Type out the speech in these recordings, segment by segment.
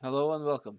Hello and welcome.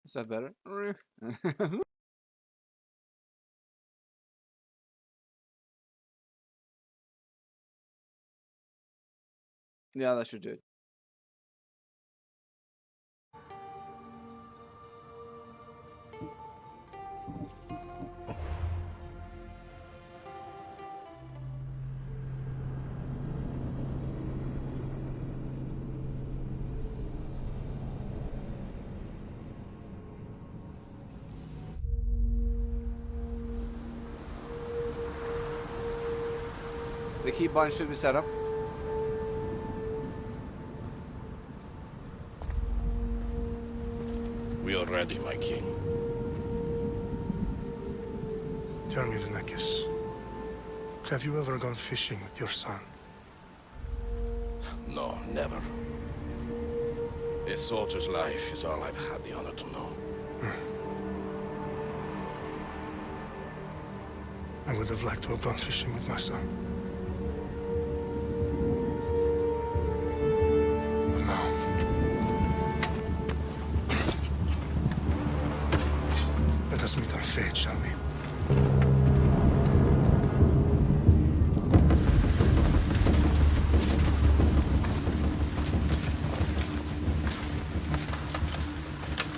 Is that better? Yeah, that should do it. The keybind should be set up. We are ready, my king. Tell me, the Nekis, have you ever gone fishing with your son? No, never. A soldier's life is all I've had the honor to know. I would have liked to have gone fishing with my son. But now... Let us meet our fate, shall we?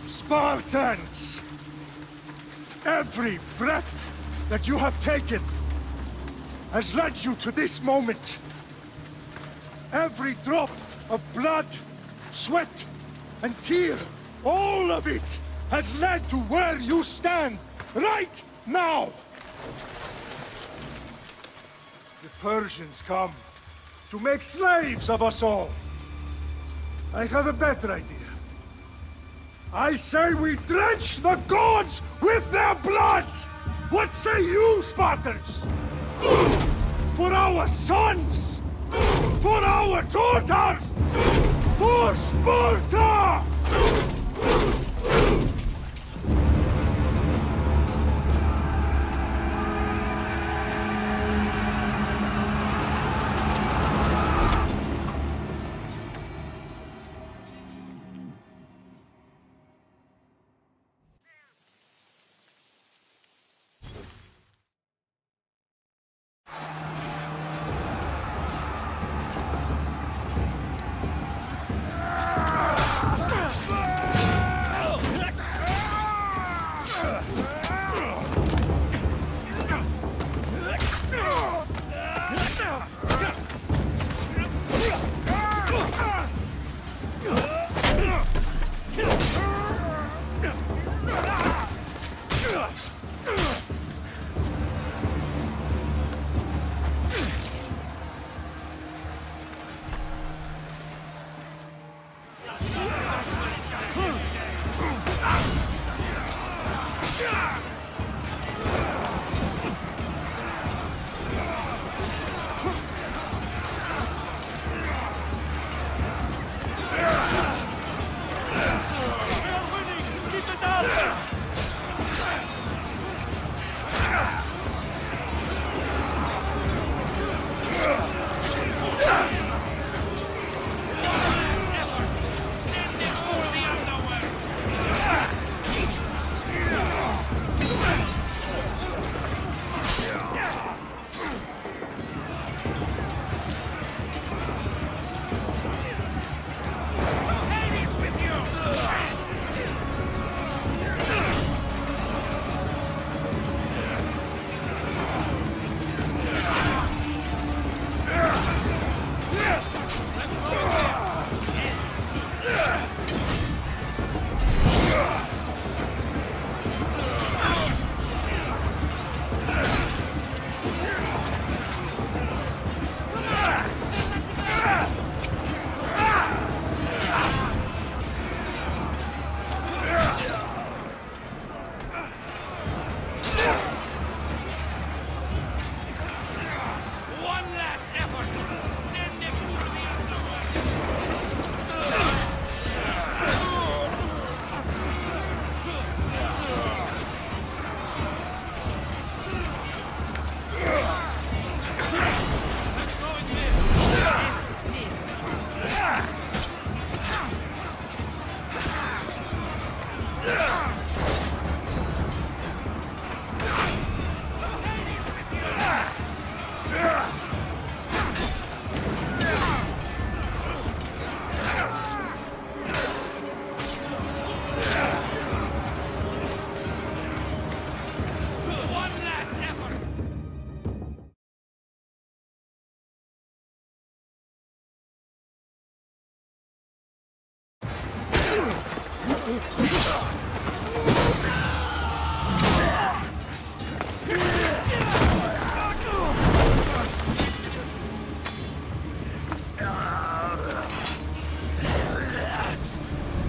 Spartans! Every breath that you have taken has led you to this moment. Every drop of blood, sweat, and tear, all of it has led to where you stand right now. The Persians come to make slaves of us all. I have a better idea. I say we drench the gods with their blood! What say you, Spartans? For our sons! For our daughters! For Sparta!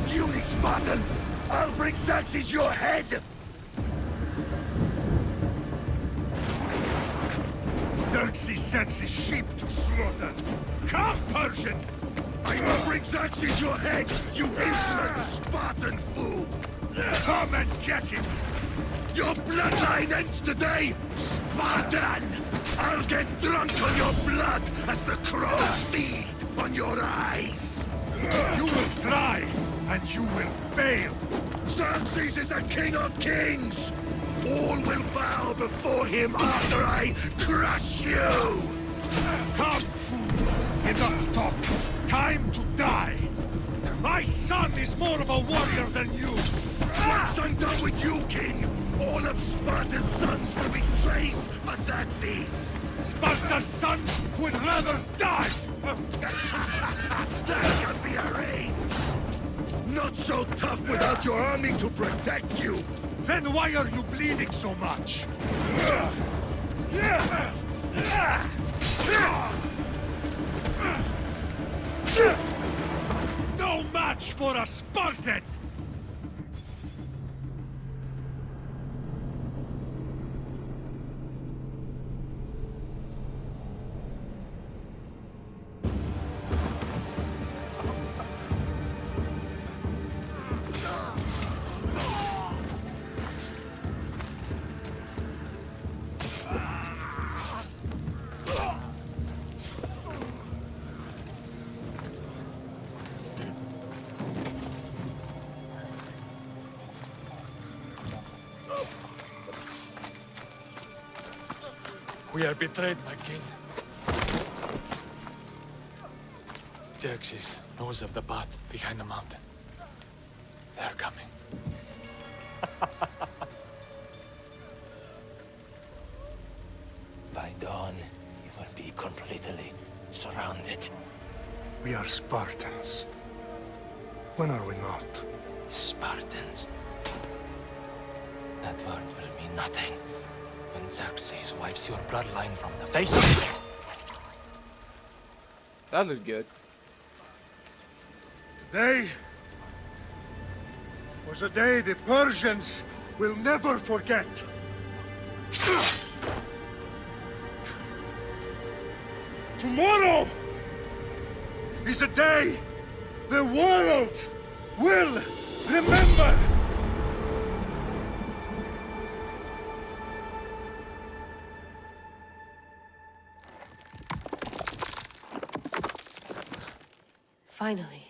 Puny Spartan! I'll bring Xerxes your head! Xerxes sends his sheep to slaughter. Come, Persian! I will bring Xerxes your head, you insolent Spartan fool! Come and get it! Your bloodline ends today, Spartan! I'll get drunk on your blood as the crows feed on your eyes! You will try, and you will fail. Xerxes is the king of kings! All will bow before him after I crush you! Come, fool! Enough talk! Time to die! My son is more of a warrior than you! Once I'm done with you, king, all of Sparta's sons will be slaves for Xerxes! Sparta's sons would rather die! That can be arranged! Not so tough without your army to protect you! Then why are you bleeding so much? No match for a Spartan! We are betrayed, my king. Xerxes knows of the path behind the mountain. They are coming. By dawn, you will be completely surrounded. We are Spartans. When are we not? Spartans. That word will mean nothing when Xerxes wipes your bloodline from the face of the earth. That looked good. Today was a day the Persians will never forget. Tomorrow is a day the world will remember. Finally.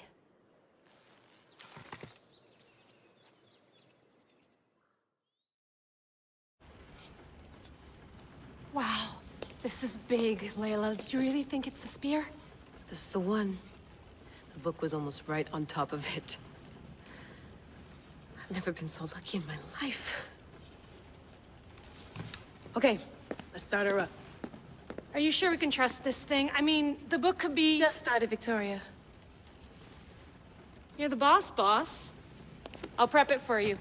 Wow, this is big, Layla. Did you really think it's the spear? This is the one. The book was almost right on top of it. I've never been so lucky in my life. Okay, let's start her up. Are you sure we can trust this thing? I mean, the book could be... Just started, Victoria. You're the boss. I'll prep it for you.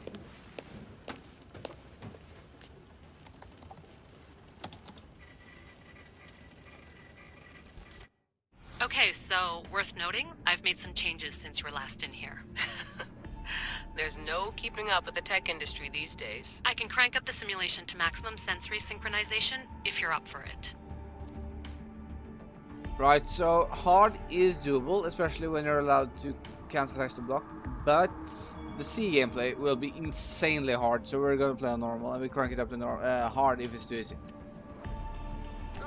Okay, so worth noting, I've made some changes since you were last in here. There's no keeping up with the tech industry these days. I can crank up the simulation to maximum sensory synchronization if you're up for it. Right, so hard is doable, especially when you're allowed to cancel text to block, but the C gameplay will be insanely hard, so we're gonna play on normal and we crank it up to hard if it's too easy.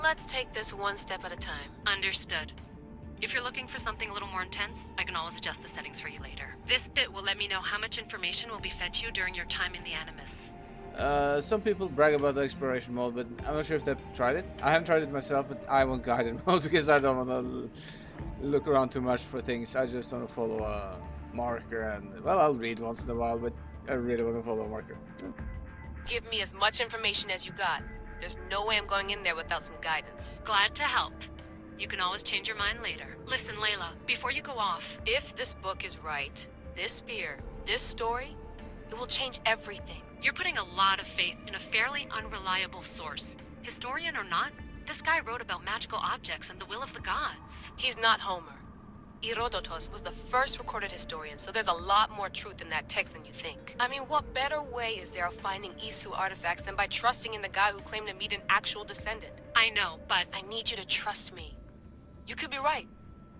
Let's take this one step at a time. Understood. If you're looking for something a little more intense, I can always adjust the settings for you later. This bit will let me know how much information will be fed to you during your time in the Animus. Some people brag about the exploration mode, but I'm not sure if they've tried it. I haven't tried it myself, but I want guided mode because I don't want to look around too much for things. I just want to follow a marker and, well, I'll read once in a while, but I really want to follow a marker. Give me as much information as you got. There's no way I'm going in there without some guidance. Glad to help. You can always change your mind later. Listen, Layla, before you go off... If this book is right, this spear, this story, It will change everything. You're putting a lot of faith in a fairly unreliable source. Historian or not, this guy wrote about magical objects and the will of the gods. He's not Homer. Herodotus was the first recorded historian, so there's a lot more truth in that text than you think. I mean, what better way is there of finding Isu artifacts than by trusting in the guy who claimed to meet an actual descendant? I know, but I need you to trust me. You could be right.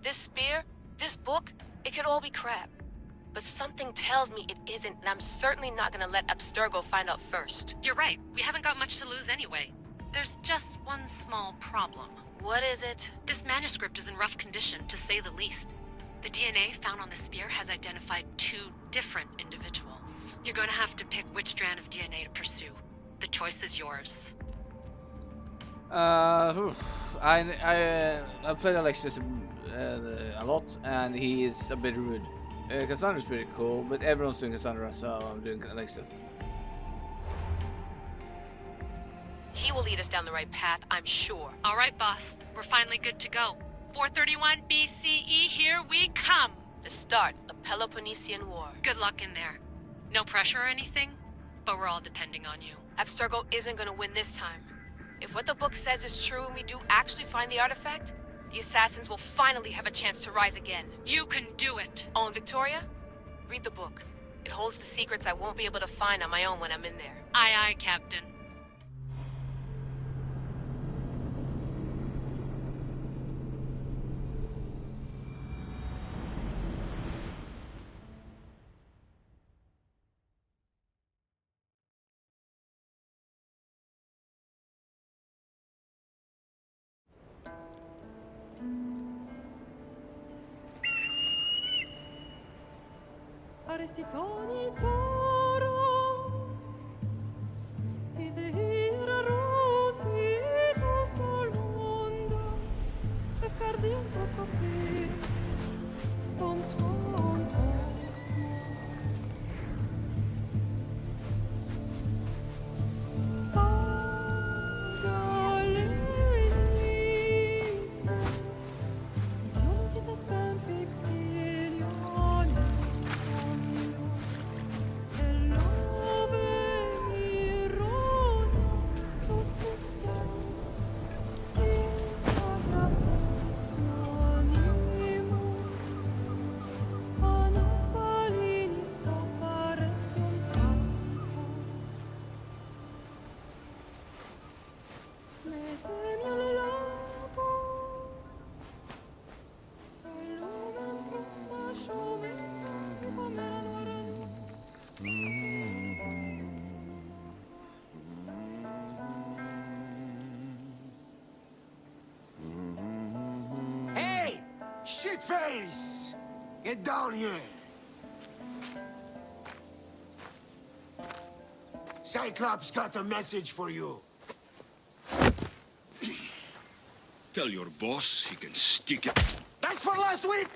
This spear, this book, it could all be crap. But something tells me it isn't, and I'm certainly not gonna let Abstergo find out first. you're right. We haven't got much to lose anyway. There's just one small problem. What is it? This manuscript is in rough condition, to say the least. The DNA found on the spear has identified 2 different individuals. You're gonna have to pick which strand of DNA to pursue. The choice is yours. I played Alexis a lot, and he is a bit rude. Cassandra's pretty cool, but everyone's doing Cassandra, so I'm doing Alexis. He will lead us down the right path, I'm sure. All right, boss. We're finally good to go. 431 BCE, here we come! The start of the Peloponnesian War. Good luck in there. No pressure or anything, but we're all depending on you. Abstergo isn't gonna win this time. If what the book says is true and we do actually find the artifact, the assassins will finally have a chance to rise again. You can do it! Oh, and Victoria? Read the book. It holds the secrets I won't be able to find on my own when I'm in there. Aye, aye, Captain. Aristitoni toro, ide ira rositos tolondas, efcardios proscopir, ton suon Shitface! Get down here! Cyclops got a message for you. Tell your boss he can stick it. That's for last week!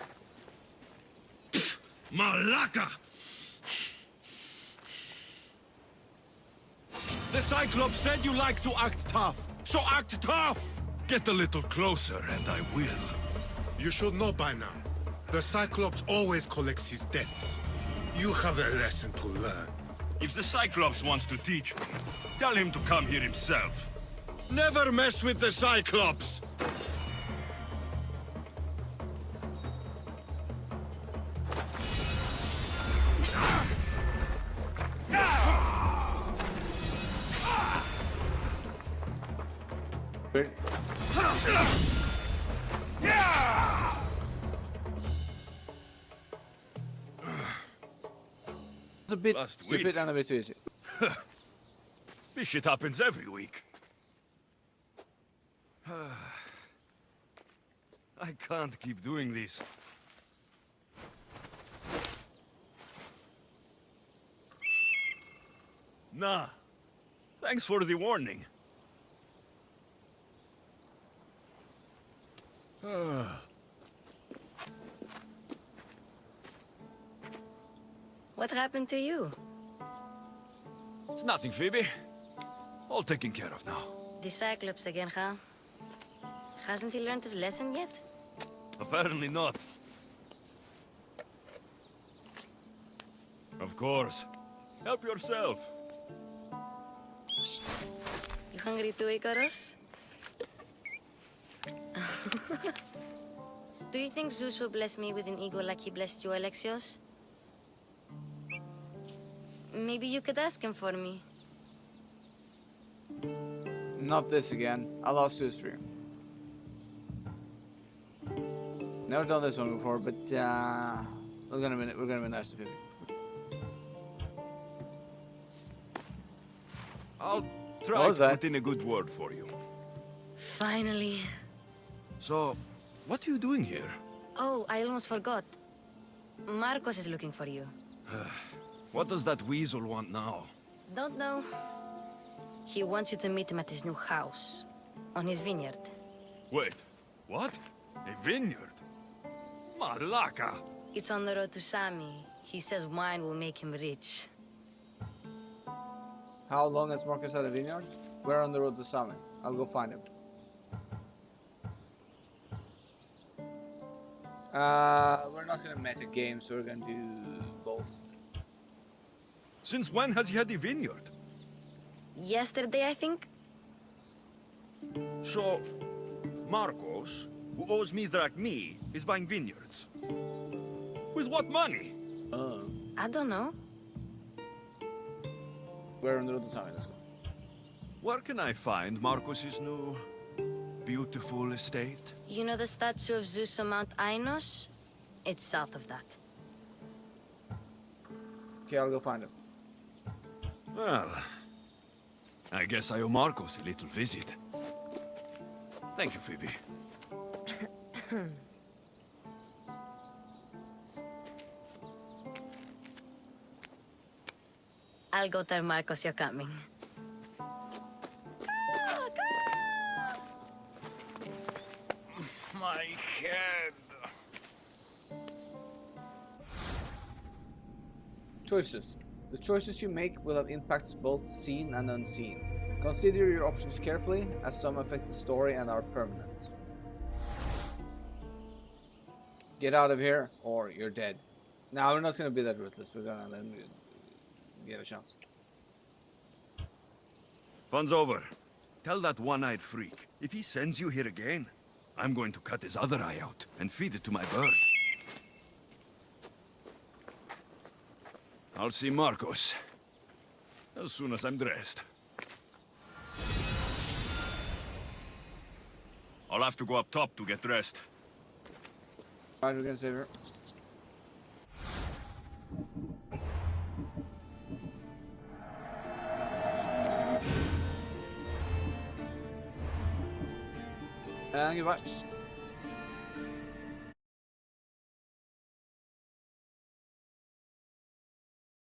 Malaka! The Cyclops said you like to act tough, so act tough! Get a little closer and I will. You should know by now. The Cyclops always collects his debts. You have a lesson to learn. If the Cyclops wants to teach me, tell him to come here himself. Never mess with the Cyclops! It's a bit Last stupid week. and a bit too easy. This shit happens every week. I can't keep doing this. Nah. Thanks for the warning. What happened to you? It's nothing, Phoebe. All taken care of now. The Cyclops again, huh? Hasn't he learned his lesson yet? Apparently not. Of course. Help yourself. You hungry too, Icarus? Do you think Zeus will bless me with an ego like he blessed you, Alexios? Maybe you could ask him for me. Not this again. I lost to a stream. Never done this one before, but we're gonna be nice to people. I'll What try was to that? put in a good word for you. Finally. So, what are you doing here? Oh, I almost forgot. Marcos is looking for you. What does that weasel want now? Don't know. He wants you to meet him at his new house. On his vineyard. Wait, what? A vineyard? Malaka! It's on the road to Sami. He says wine will make him rich. How long has Marcus had a vineyard? We're on the road to Summit. I'll go find him. We're not gonna meta game, so we're gonna do both. Since when has he had a vineyard? Yesterday, I think? So, Marcos, who owes me drachmi, is buying vineyards. With what money? I don't know. We're on the road to Summit. Let's go. Where can I find Marcos's new, beautiful estate? You know the statue of Zeus on Mount Ainos? It's south of that. Okay, I'll go find him. Well, I guess I owe Marcos a little visit. Thank you, Phoebe. I'll go tell Marcos you're coming. My head. Choices. The choices you make will have impacts both seen and unseen. Consider your options carefully, as some affect the story and are permanent. Get out of here, or you're dead. Now we're not gonna be that ruthless. We're gonna let him get a chance. Fun's over. Tell that one-eyed freak, if he sends you here again, I'm going to cut his other eye out and feed it to my bird. I'll see Marcos as soon as I'm dressed. I'll have to go up top to get dressed. Alright, we're gonna save her. And goodbye.